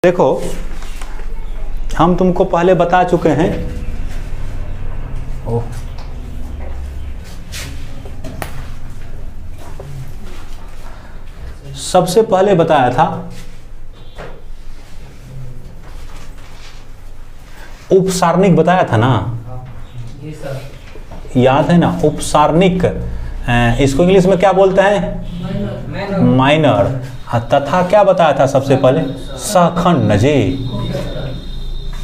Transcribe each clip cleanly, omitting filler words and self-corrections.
देखो, हम तुमको पहले बता चुके हैं। सबसे पहले बताया था उपसारणिक, बताया था ना, याद है ना? उपसारणिक, इसको इंग्लिश में क्या बोलते हैं? माइनर। तथा क्या बताया था सबसे पहले? सहखंड। जी,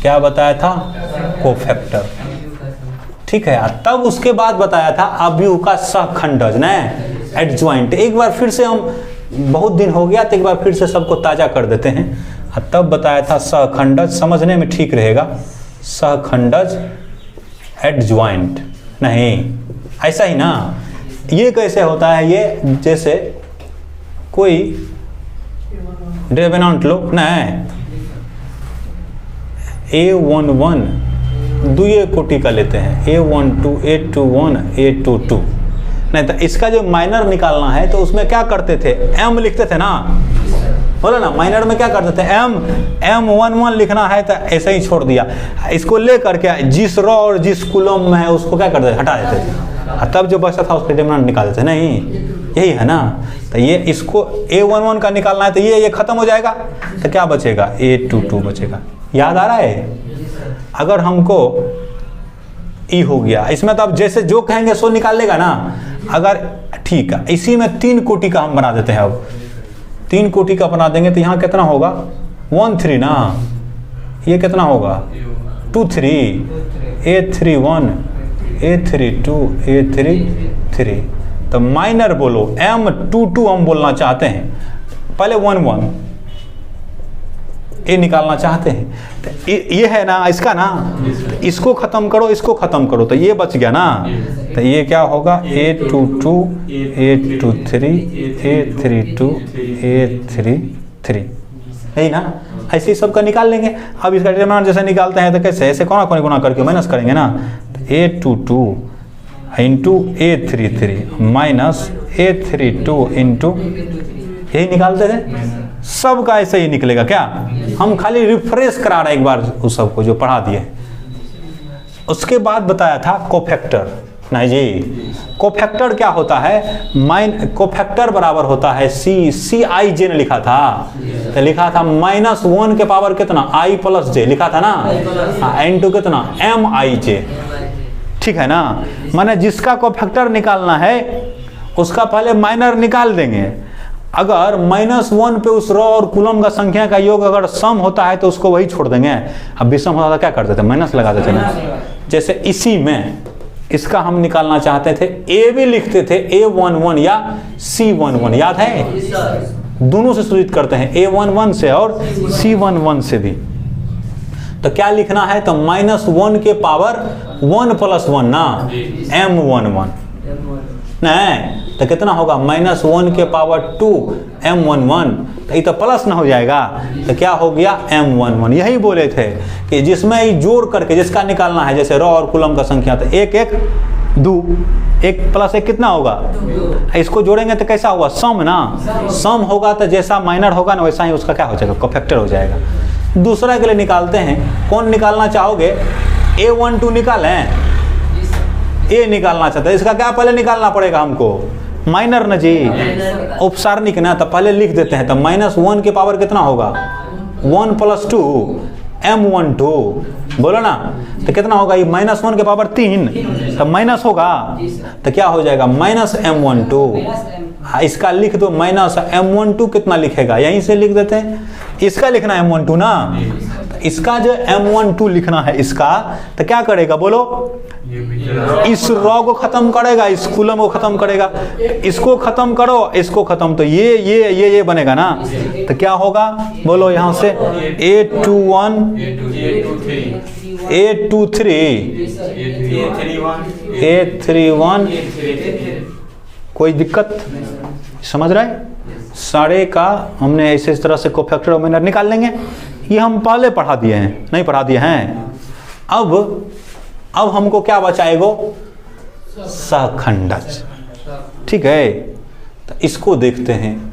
क्या बताया था? कोफैक्टर। ठीक है। तब उसके बाद बताया था अवयव का सहखंडज न एडज्वाइंट। एक बार फिर से, हम बहुत दिन हो गया तो एक बार फिर से सबको ताजा कर देते हैं। तब बताया था सहखंडज, समझने में ठीक रहेगा। सहखंडज एडज्वाइंट, नहीं ऐसा ही ना? ये कैसे होता है? ये जैसे कोई डेवेनांट लो न, A11 दुए कोटि का लेते हैं, A12, A21, A22। नहीं तो इसका जो माइनर निकालना है तो उसमें क्या करते थे? M लिखते थे ना, बोलो ना। माइनर में क्या करते थे? M11 लिखना है तो ऐसे ही छोड़ दिया। इसको ले करके जिस रॉ और जिस कुलम में है उसको क्या करते थे? हटा देते थे। तब जो बचता था उसके डेवेनांट निकाल देते। नहीं, यही है ना? तो ये इसको A11 का निकालना है तो ये खत्म हो जाएगा तो क्या बचेगा? A22 बचेगा। याद आ रहा है? अगर हमको ई हो गया इसमें, तो अब जैसे जो कहेंगे सो निकाल लेगा ना। अगर ठीक है, इसी में 3 कोटि का हम बना देते हैं। अब 3 कोटि का बना देंगे तो यहाँ कितना होगा? 1 3 ना। ये कितना होगा? 2 3, A31, A32, A33। तो माइनर बोलो, M22 हम बोलना चाहते हैं। पहले 1 1 ये निकालना चाहते हैं तो ये है ना इसका ना। इसको खत्म करो, इसको खत्म करो तो ये बच गया ना। तो ये क्या होगा? A22, A23, A32, A33, है ना? ऐसे ही सबका निकाल लेंगे। अब इसका डिटरमिनेंट जैसे निकालते हैं तो कैसे? ऐसे कोना कोने गुना करके माइनस करेंगे ना। A22 into A33 minus A32 into, यही निकालते थे। सबका ऐसे ही निकलेगा क्या? हम खाली रिफ्रेश करा रहे एक बार उस सबको जो पढ़ा दिए। उसके बाद बताया था कोफैक्टर। नहीं जी, कोफैक्टर क्या होता है? कोफैक्टर बराबर होता है CIJ ने लिखा था, तो लिखा था -1 के पावर कितना? I प्लस J लिखा था ना, इंटू कितना? MIJ। ठीक है ना? माने जिसका कोफैक्टर निकालना है उसका पहले माइनर निकाल देंगे। अगर -1 पे उस रॉ और कुलम का संख्या का योग अगर सम होता है तो उसको वही छोड़ देंगे। अब विषम होता था क्या करते थे? माइनस लगा देते ना। जैसे इसी में इसका हम निकालना चाहते थे, A भी लिखते थे A11 या C11, याद है? दोनों से सूचित करते हैं, A11 से और C11 से भी। तो क्या लिखना है? तो -1 के पावर 1 प्लस 1 ना, M11। नहीं तो कितना होगा? -1 के पावर 2 M11। तो ये तो प्लस ना हो जाएगा तो क्या हो गया? M11। यही बोले थे कि जिसमें ये जोड़ करके जिसका निकालना है, जैसे रॉ और कुलम का संख्या, तो 1 1 2, 1 प्लस 1 कितना होगा? इसको जोड़ेंगे तो कैसा होगा? सम ना। सम होगा तो जैसा माइनर होगा ना वैसा ही उसका क्या हो जाएगा? कोफैक्टर हो जाएगा। दूसरा के लिए निकालते हैं। कौन निकालना चाहोगे? A12 निकालें? ए निकालना चाहते हैं। इसका क्या पहले निकालना पड़ेगा हमको? माइनर न जी, उपसारणिक ना। तो पहले लिख देते हैं। तो -1 के पावर कितना होगा? 1 प्लस 2 M12, बोलो ना। तो कितना होगा? ये -1 के पावर 3, तो माइनस होगा तो क्या हो जाएगा? -M12। इसका लिख दो -M12 कितना लिखेगा? यहीं से लिख देते हैं। इसका लिखना है M12 ना। तो इसका जो M12 लिखना है इसका, तो क्या करेगा बोलो? इस रॉ को खत्म करेगा, इस कुलम को खत्म करेगा। इसको खत्म करो, इसको खत्म, तो ये बनेगा ना। तो क्या होगा बोलो? यहाँ से A21, A23, A31। कोई दिक्कत समझ रहा है? सारे का हमने ऐसे इस तरह से कोफैक्टर और माइनर निकाल लेंगे। ये हम पहले पढ़ा दिए हैं, नहीं पढ़ा दिए हैं। अब हमको क्या बचाएगो? सहखंडज। ठीक है, तो इसको देखते हैं।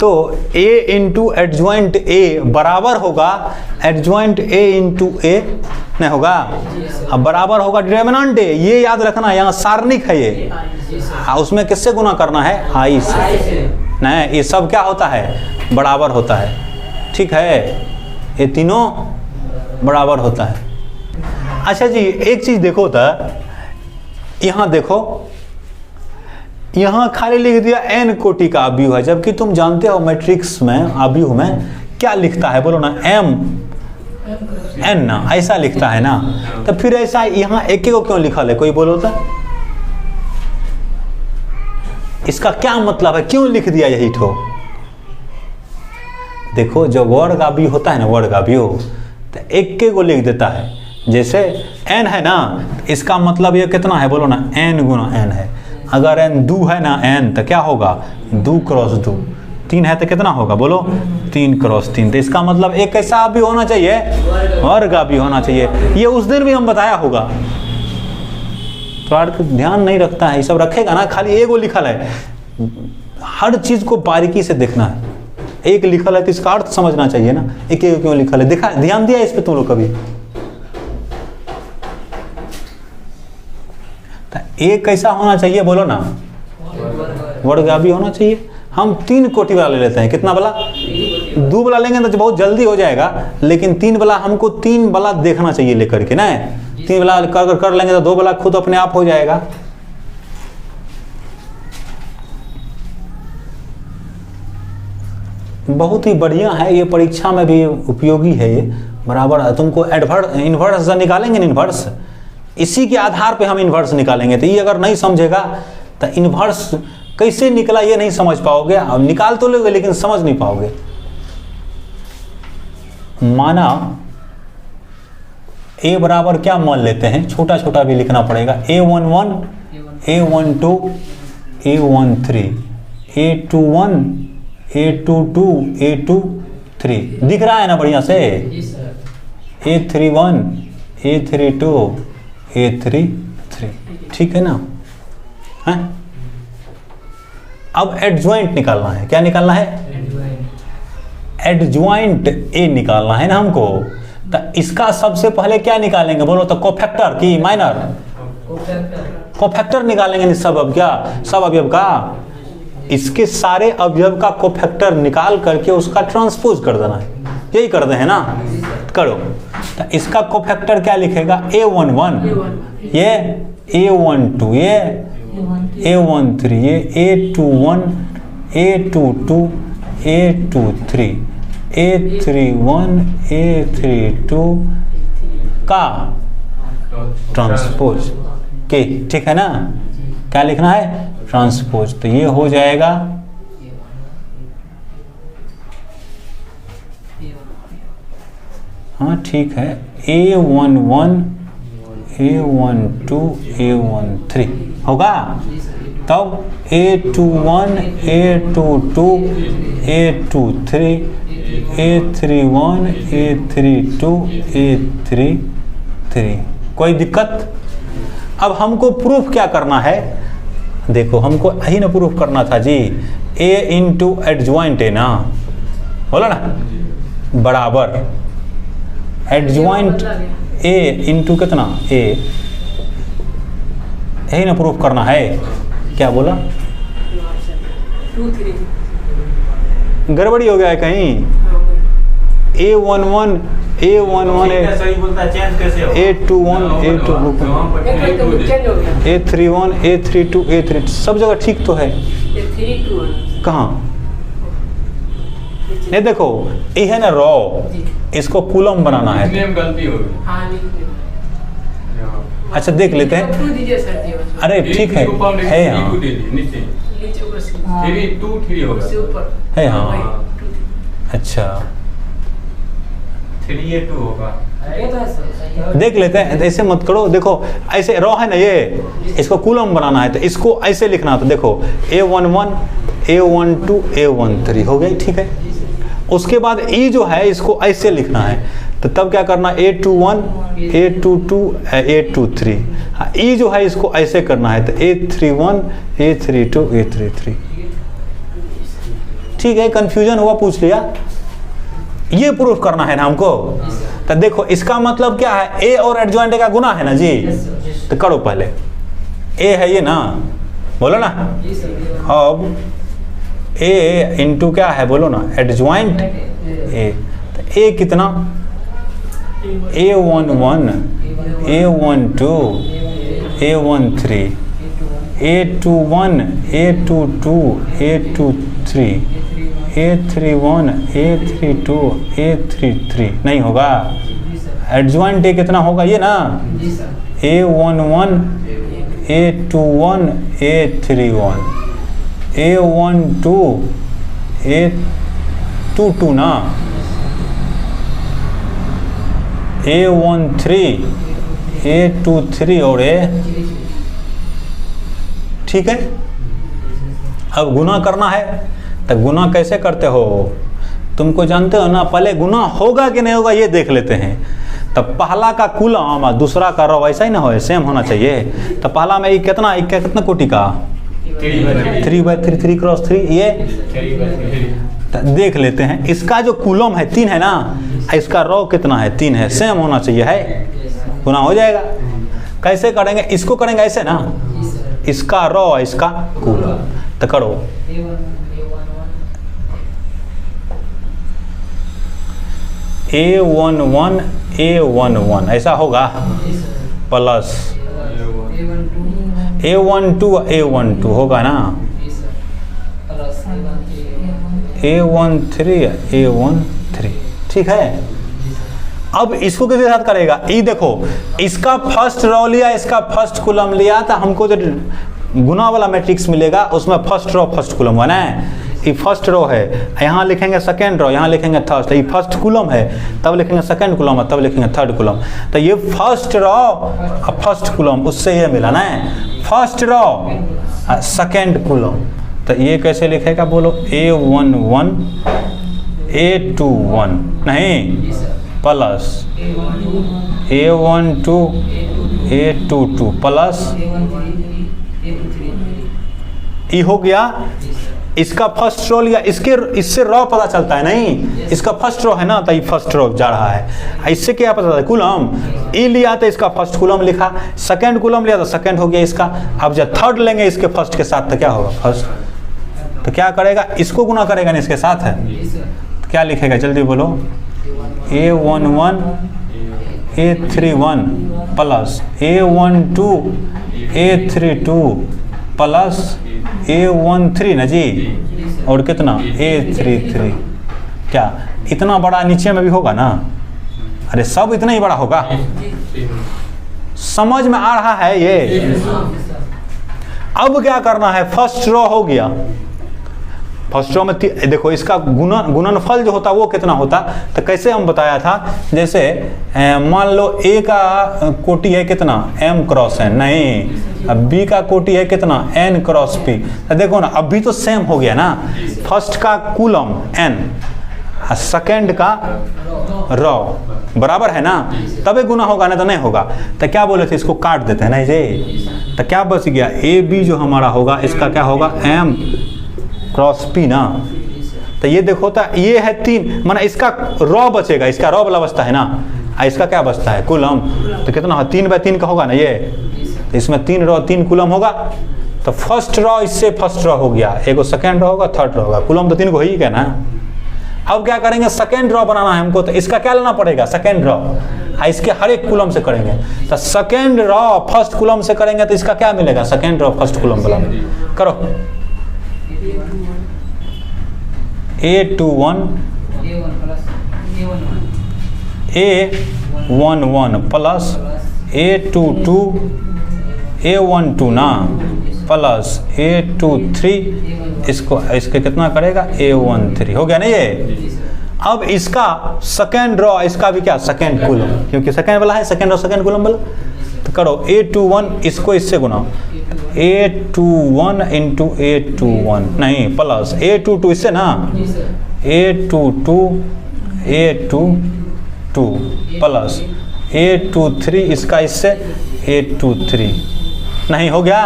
तो A इंटू एडजॉइंट A बराबर होगा एडजॉइंट A इंटू A नहीं होगा, अब बराबर होगा डिटरमिनेंट A। ये याद रखना, यहाँ सारणिक है ये, उसमें किससे गुना करना है, I से। नहीं, ये सब क्या होता है, बराबर होता है, ठीक है, ये तीनों बराबर होता है। अच्छा जी, एक चीज देखो तो यहाँ देखो, यहाँ खाली लिख दिया n कोटि का अवयव है, जबकि तुम जानते हो मैट्रिक्स में अवयव में क्या लिखता है, बोलो ना, m n ना, ऐसा लिखता है ना। तो फिर ऐसा यहाँ एक को क्यों लिखा है, कोई बोलो तो, इसका क्या मतलब है, क्यों लिख दिया यही ठो। देखो जो वर्ग अवयव होता है ना, वर्ग अवयव, तो एक को लिख देता है, जैसे n है ना, इसका मतलब ये कितना है, बोलो ना, n गुना n है। अगर n 2 है ना n, तो क्या होगा, 2 क्रॉस 2, 3 है तो कितना होगा, बोलो 3 क्रॉस 3। तो इसका मतलब एक कैसा अवयव होना चाहिए, वर्ग अवयव होना चाहिए। ये उस दिन भी हम बताया होगा, तो ध्यान नहीं रखता है, ये सब रखेगा ना, खाली एगो लिखल है, हर चीज को बारीकी से देखना है। एक लिखल है तो इसका अर्थ समझना चाहिए ना, एक क्यों लिखल है, देखा, ध्यान दिया इस पे तुम लोग कभी। एक कैसा होना चाहिए, बोलो ना, वर्ग अवयव होना चाहिए। हम 3 कोटि वाला ले लेते हैं, कितना वाला, 2 वाला लेंगे तो बहुत जल्दी हो जाएगा, लेकिन 3 वाला हमको 3 वाला देखना चाहिए लेकर के ना, 3 वाला कर लेंगे तो 2 वाला खुद अपने आप हो जाएगा। बहुत ही बढ़िया है ये, परीक्षा में भी उपयोगी है ये, बराबर है। तुमको इन्वर्स निकालेंगे, इन्वर्स इसी के आधार पे हम इन्वर्स निकालेंगे। तो ये अगर नहीं समझेगा तो इन्वर्स कैसे निकला ये नहीं समझ पाओगे। अब निकाल तो लोगे लेकिन समझ नहीं पाओगे। माना a बराबर क्या मान लेते हैं, छोटा छोटा भी लिखना पड़ेगा, a11 a12 a13 a21 a22 a23, दिख रहा है ना बढ़िया से, a31 a32 a33, ठीक है ना, है? अब एडजॉइंट निकालना है, क्या निकालना है, एडजॉइंट ए निकालना है ना हमको। तो इसका सबसे पहले क्या निकालेंगे, बोलो तो कोफैक्टर की माइनर, कोफैक्टर निकालेंगे सब अवयव का, इसके सारे अवयव का कोफैक्टर निकाल करके उसका ट्रांसपोज कर देना है, यही कर दे है ना, करो। तो इसका कोफैक्टर क्या लिखेगा, a11 ये a12 ये a13 ये a21 a22 a23 a31 a32 का ट्रांसपोज के, ठीक है ना, क्या लिखना है, ट्रांसपोज। तो ये हो जाएगा हाँ ठीक है, a11 a12 a13 होगा। तब a21 a22 a23 a31 a32 a33, कोई दिक्कत। अब हमको प्रूफ क्या करना है, देखो हमको यही ना प्रूफ करना था जी, a इंटू एडजॉइंट है ना, बोला ना, बराबर एडजॉइंट a इंटू कितना a, यही ना प्रूफ करना है। क्या बोला, 2 3 गड़बड़ी हो गया है कहीं, a11 सही बोलता है, चेंज कैसे हो, a21 a31 a32 a33 सब जगह ठीक तो है, कहाँ नहीं, देखो ये है ना रॉ, इसको कूलम बनाना है, गलती हो गई। अच्छा देख लेते हैं, अरे ठीक है हाँ, है हाँ, अच्छा 3a2 होगा, देख लेते हैं, ऐसे मत करो। देखो ऐसे रॉ है ना ये, इसको कूलम बनाना है तो इसको ऐसे लिखना, तो देखो a11 a12 a13 हो गई, ठीक है। उसके बाद e जो है इसको ऐसे लिखना है, तो तब क्या करना, a21 a22 a23, हाँ e जो है इसको ऐसे करना है, तो a31 a32 a33, ठीक है, कंफ्यूजन हुआ, पूछ लिया। ये प्रूफ करना है ना हमको। तो देखो इसका मतलब क्या है, ए और एडजॉइंट का गुना है ना जी। तो करो पहले, ए है ये ना, बोलो ना। अब ए इंटू क्या है बोलो ना, एडजॉइंट ए। तो ए कितना, A11, A12, A13, A21, A22, A23, A31, A32, A33 नहीं होगा। एडजॉइंट ए कितना होगा ये ना, A11, A21, A31, A12, A22 ना, A13, A23 और A, ठीक है। अब गुना करना है, तो गुना कैसे करते हो तुमको जानते हो ना। पहले गुना होगा कि नहीं होगा ये देख लेते हैं। तब पहला का कुलम और दूसरा का रॉ ऐसा ही ना हो, सेम होना चाहिए। तो पहला में कितना कोटि का, 3/3, 3 क्रॉस 3, ये देख लेते हैं। इसका जो कुलम है 3 है ना, इसका रॉ कितना है, 3 है, सेम होना चाहिए, है गुना हो जाएगा। कैसे करेंगे, इसको करेंगे ऐसे ना, इसका रॉ इसका कुलम। तो करो A11, A11 ऐसा होगा, प्लस A12, A12 होगा ना, A13, A13, ठीक है। अब इसको किसके साथ करेगा, ये देखो इसका फर्स्ट रॉ लिया, इसका फर्स्ट कॉलम लिया, तो हमको जो गुना वाला मैट्रिक्स मिलेगा उसमें फर्स्ट रॉ फर्स्ट कॉलम बना है। ये फर्स्ट रो है, यहाँ लिखेंगे सेकेंड रो, यहाँ लिखेंगे थर्ड। ये फर्स्ट कॉलम है, तब लिखेंगे सेकेंड कॉलम, तब लिखेंगे थर्ड कॉलम। तो ये फर्स्ट रो और फर्स्ट कॉलम, उससे ये मिला ना, फर्स्ट रो सेकेंड कॉलम। तो ये कैसे लिखेगा बोलो, A11, A21 नहीं, प्लस A12, A22 प्लस ये हो गया। इसका फर्स्ट रो लिया, इससे रॉ पता चलता है नहीं, इसका फर्स्ट रो है ना, तो ये फर्स्ट रो जा रहा है। इससे क्या पता चलता है, कुलम। ई लिया तो इसका फर्स्ट कुलम लिखा, सेकंड कुलम लिया तो सेकंड हो गया इसका। अब जब थर्ड लेंगे इसके फर्स्ट के साथ तो क्या होगा, फर्स्ट। तो क्या करेगा, इसको गुना करेगा ना इसके साथ है, तो क्या लिखेगा जल्दी बोलो, A11, A31 plus A12, A32 plus A13 ना जी, और कितना A33। क्या इतना बड़ा नीचे में भी होगा ना, अरे सब इतना ही बड़ा होगा। समझ में आ रहा है ये। अब क्या करना है, फर्स्ट रो हो गया, फर्स्ट रो में देखो इसका गुणनफल जो होता वो कितना होता। तो कैसे हम बताया था, जैसे मान लो A का कोटि है कितना, M क्रॉस N, नहीं अब B का कोटि है कितना, N क्रॉस P। तो देखो ना अभी तो सेम हो गया ना, फर्स्ट का कुलम N, सेकेंड का रॉ बराबर है ना, तबे गुना होगा ना तो नहीं होगा। तो क्या बोले थे, इसको काट देते हैं ना ये। तो क्या बच गया, AB जो हमारा होगा इसका क्या होगा, M क्रॉस P ना। तो ये देखो तो ये है 3, माना इसका रॉ बचेगा, इसका रॉ वाला बचता है ना, इसका क्या बचता है, कुलम। तो कितना है, 3/3 का होगा ना ये। तो इसमें 3 रॉ 3 कुलम होगा। तो फर्स्ट रॉ इससे फर्स्ट रॉ हो गया, एगो सेकेंड रॉ होगा, थर्ड रॉ होगा, कुलम तो 3 को ही कहना है। अब क्या करेंगे, सेकेंड रॉ बनाना है हमको, तो इसका क्या लेना पड़ेगा, सेकेंड रॉ। इसके हर एक कुलम से करेंगे, तो सेकेंड रॉ फर्स्ट कुलम से करेंगे तो इसका क्या मिलेगा, सेकेंड रॉ फर्स्ट कुलम वाला। करो A21, A11 plus A22, A12 ना, प्लस A23, इसके कितना करेगा, A13 हो गया ना ये। अब इसका सेकेंड रॉ, इसका भी क्या, सेकेंड कुलम, क्योंकि सेकेंड वाला है, सेकेंड रॉ सेकेंड कुलम वाला। तो करो A21, इसको इससे गुना, A21 इंटू A21 नहीं, प्लस A22 इससे ना, A22 A22 प्लस A23 इसका इससे A23 नहीं, हो गया।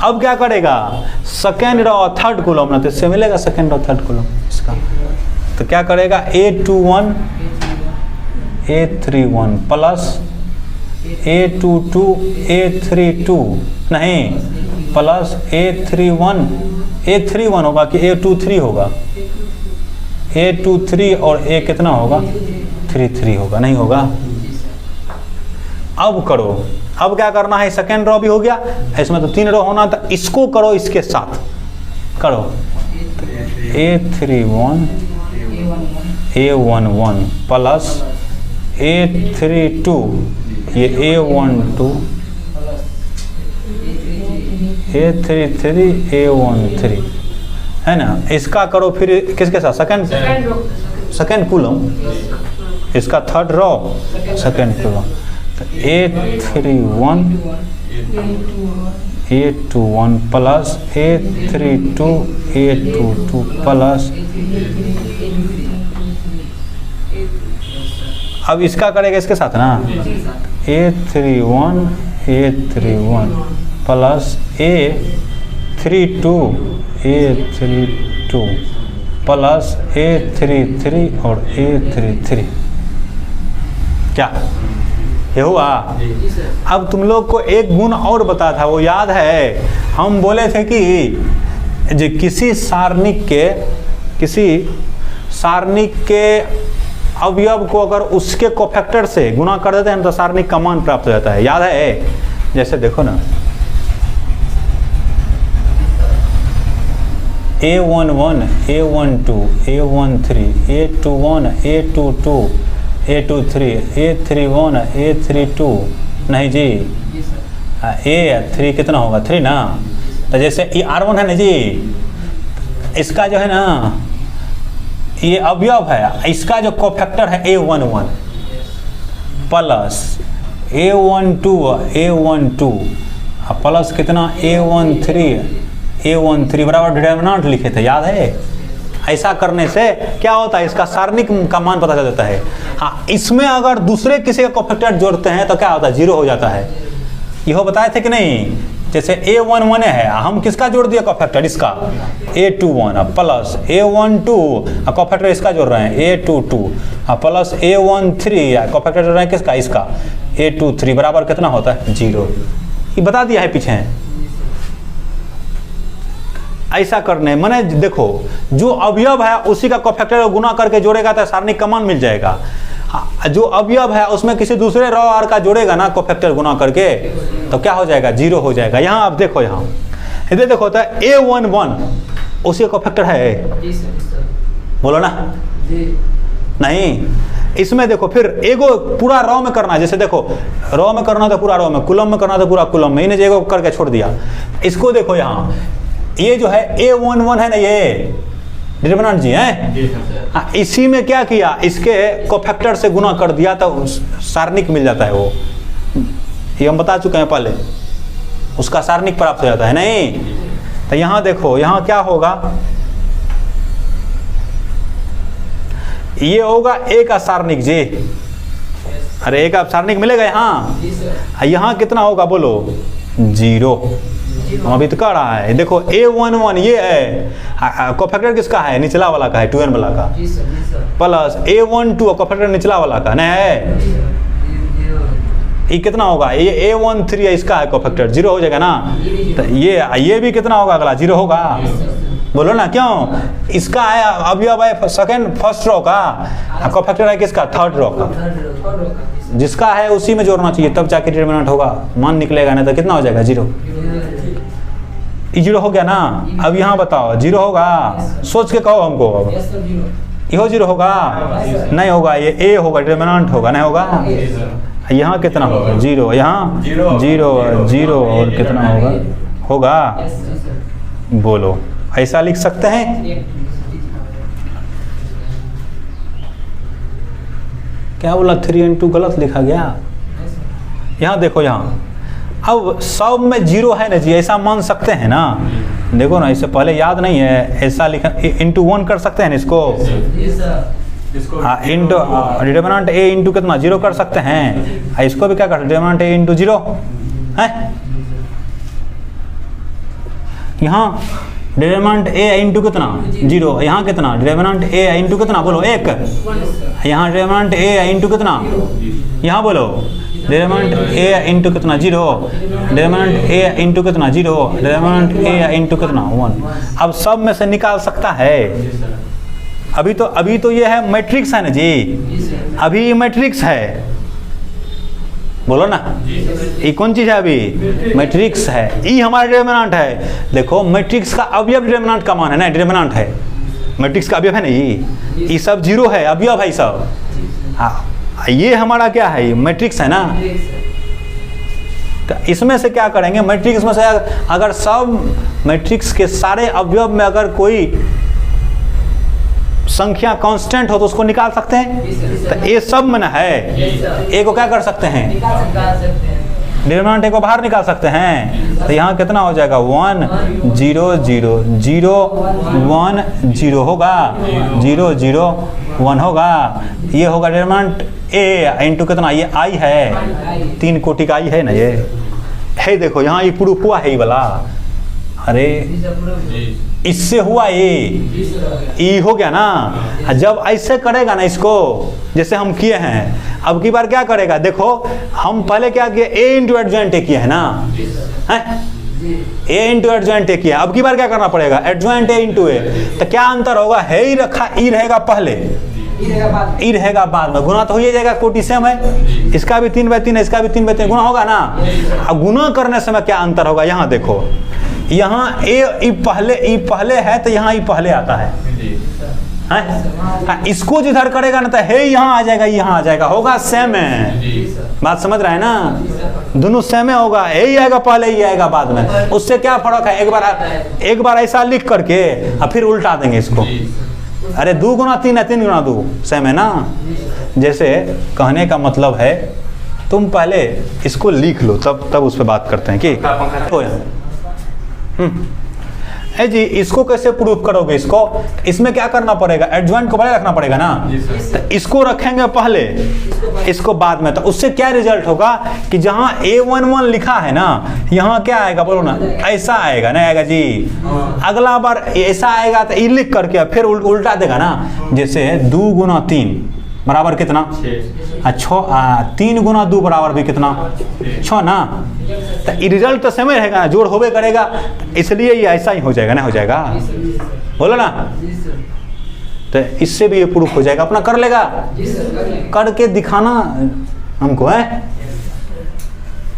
अब क्या करेगा, सेकेंड रो और थर्ड कॉलम ना, तो इससे मिलेगा सेकेंड रो थर्ड कॉलम इसका। तो क्या करेगा, A21 A31 plus A22 A32 नहीं प्लस A31 होगा कि A23 होगा, A23 और A कितना होगा 33 होगा, नहीं होगा। अब करो, अब क्या करना है, सेकेंड रो भी हो गया, इसमें तो 3 रो होना था, इसको करो इसके साथ करो, A31 A11 प्लस A32 ये A12 A33 A13 है ना, इसका करो फिर किसके साथ, सेकेंड कॉलम, इसका थर्ड रो सेकेंड कॉलम, तो A31 A21 plus A32 A22 plus, अब इसका करेगा इसके साथ ना, A31 A31 plus A32 A32 plus A33 और A33, क्या ये हुआ। अब तुम लोग को एक गुण और बता था, वो याद है, हम बोले थे कि जो किसी सारणिक के अवयव को अगर उसके कोफैक्टर से गुणा कर देते हैं तो सारणिक का मान प्राप्त हो जाता है, याद है। जैसे देखो ना, A11 A12 A13 A21 A22 A23 A31 A32 नहीं जी, A3 कितना होगा 3 ना, तो जैसे ये R1 है ना जी, इसका जो है ना ये अवयव है, इसका जो कोफैक्टर है A11 प्लस A12 प्लस कितना A13 बराबर डिटरमिनेंट लिखे थे, याद है। ऐसा करने से क्या होता है, इसका सारणिक का मान पता चल जाता है। हाँ, इसमें अगर दूसरे किसी का कोफैक्टर जोड़ते हैं तो क्या होता है, 0 हो जाता है। यह बताए थे कि नहीं, जैसे A11 है, हम किसका जोड़ दिया कोफैक्टर, इसका A21 प्लस A12 कोफैक्टर इसका जोड़ रहे हैं A22 प्लस A13 कोफैक्टर जोड़ रहे हैं किसका, इसका A23 बराबर कितना होता है 0। ये बता दिया है पीछे। ऐसा करने माने देखो, जो अवयव है उसी का कोफैक्टर गुना करके जोड़ेगा तो सारणिक का मान मिल जाएगा। जो अवयव है उसमें किसी दूसरे रो आर का जोड़ेगा ना कोफैक्टर गुना करके, तो क्या हो जाएगा, 0 हो जाएगा। यहाँ आप देखो, यहाँ इधर देखो होता है A11 उसी का कोफैक्टर है, बोलो ना नहीं। इसमें देखो फिर एगो पूरा रो में करना, जैसे देखो रो में करना तो पूरा रो में, कुलम में करना तो पूरा कुलम में, इन्हें एगो करके छोड़ दिया। इसको देखो यहाँ, ये जो है A11 है ना, ये डिटरमिनेंट जी है। हाँ, इसी में क्या किया, इसके कोफैक्टर से गुना कर दिया तो सारणिक मिल जाता है। वो ये हम बता चुके हैं पहले, उसका सारणिक प्राप्त हो जाता है नहीं। तो यहाँ देखो, यहाँ क्या होगा, ये होगा A का सारणिक जी। अरे A का सारणिक मिलेगा यहाँ। यहाँ कितना होगा बोलो, 0। हम अभी तो कर रहा है, देखो A11 ये है, कोफैक्टर किसका है, निचला वाला का है, 2n वाला का, प्लस A12 कोफैक्टर निचला वाला का नहीं है। ये कितना होगा, ये A13 है, इसका है कोफैक्टर, 0 हो जाएगा ना। तो ये भी कितना होगा, अगला 0 होगा, बोलो ना क्यों। इसका है अवयव है फर्स्ट रो का, कोफैक्टर है किसका, थर्ड रो का, जिसका है उसी में जोड़ना चाहिए, तब जाके डिटरमिनेंट होगा, मान निकलेगा। नहीं तो कितना हो जाएगा, 0। 0 हो गया ना। अब यहाँ बताओ 0 होगा, सोच के कहो हमको। अब यो 0 होगा, नहीं होगा, ये A होगा, डिटरमिनेंट होगा, नहीं होगा। यहाँ कितना होगा, 0, यहाँ 0 और कितना होगा, बोलो। ऐसा लिख सकते हैं, क्या बोला 3 into गलत लिखा गया। यहाँ देखो, यहाँ अब सब में 0 है ना जी, ऐसा मान सकते हैं ना। देखो ना, इससे पहले याद नहीं है, ऐसा लिखा इंटू 1 कर सकते हैं ना इसको। हाँ, इंटू डिटरमिनेंट A इंटू कितना 0 कर सकते हैं। इसको भी क्या कर, डिटरमिनेंट A इंटू 0 है। यहाँ डिटरमिनेंट ए इंटू कितना 0, यहाँ कितना डिटरमिनेंट ए इंटू कितना बोलो 1, यहाँ डिटरमिनेंट ए इंटू कितना, यहाँ बोलो डिटरमिनेंट ए इंटू कितना 0, डिटरमिनेंट ए इंटू कितना 0, डिटरमिनेंट ए इंटू कितना 1। अब सब में से निकाल सकता है। अभी तो ये है मैट्रिक्स है ना जी, अभी ये मैट्रिक्स है, बोलो ना, ये कौन चीज़ है अभी मैट्रिक्स है। ई हमारा डिटरमिनेंट है। देखो मैट्रिक्स का अवयव डिटरमिनेंट का मान है ना, डिटरमिनेंट है, मैट्रिक्स का अवयव है ना, ये सब 0 है, अवयव है सब। हाँ, ये हमारा क्या है, ये मैट्रिक्स है ना। तो इसमें से क्या करेंगे, मैट्रिक्स में से अगर सब मैट्रिक्स के सारे अवयव में अगर कोई संख्या कांस्टेंट हो तो उसको निकाल सकते हैं। तो ए सब में ना है, ए को क्या कर सकते हैं, डिटरमिनेंट ए को बाहर निकाल सकते हैं। तो यहाँ कितना हो जाएगा 1 0 0 0 1 0 होगा, 0 0 1 होगा। ये होगा डिटरमिनेंट ए इंटू कितना, ये आई है, 3 कोटि का आई है ना ये है। देखो यहाँ ये प्रूफ हुआ है ये वाला, अरे इससे हुआ ये हो गया ना। जब ऐसे करेगा ना इसको, जैसे हम किए हैं, अब की बार क्या करेगा, देखो हम पहले क्या किए, ए इंटू एडजॉइंट ए किया है ना, ए इंटू एडजॉइंट ए किया। अब की बार क्या करना पड़ेगा, एडजॉइंट ए इंटू ए। तो क्या अंतर होगा, है ही रखा, ई रहेगा पहले, ई रहेगा बाद में, गुना तो हो ही जाएगा, कोटि सेम है, इसका भी 3/3 है, इसका भी 3/3 गुना होगा ना। अब गुना करने समय क्या अंतर होगा, यहाँ देखो, यहाँ ए पहले है तो यहाँ ई पहले आता है, हाँ, इसको जिधर करेगा ना तो है यहाँ आ जाएगा, यहाँ आ जाएगा, होगा सेम है। बात समझ रहा है ना, दोनों सेम होगा, यही आएगा पहले, ही आएगा बाद में। उससे क्या फर्क है, एक बार ऐसा लिख करके और फिर उल्टा देंगे इसको। अरे 2 गुना 3 है, 3 गुना 2 सेम है ना। जैसे कहने का मतलब है, तुम पहले इसको लिख लो, तब उस पर बात करते हैं कि है जी। इसको कैसे प्रूफ करोगे, इसमें क्या करना पड़ेगा, एडजॉइंट को पहले रखना पड़ेगा ना। तो इसको रखेंगे पहले, इसको बाद में। तो उससे क्या रिजल्ट होगा कि जहाँ A11 लिखा है ना, यहाँ क्या आएगा बोलो ना, ऐसा आएगा ना, आएगा जी। अगला बार ऐसा आएगा तो ये लिख करके फिर उल्टा देगा ना। जैसे 2 गुना 3 बराबर कितना, 3 गुना 2 बराबर भी कितना, 6 ना। तो रिजल्ट तो सेम रहेगा ना, जोड़ होबे करेगा, इसलिए ये ऐसा ही हो जाएगा ना, हो जाएगा, बोलो ना। तो इससे भी ये प्रूफ हो जाएगा, अपना कर लेगा, करके दिखाना हमको है।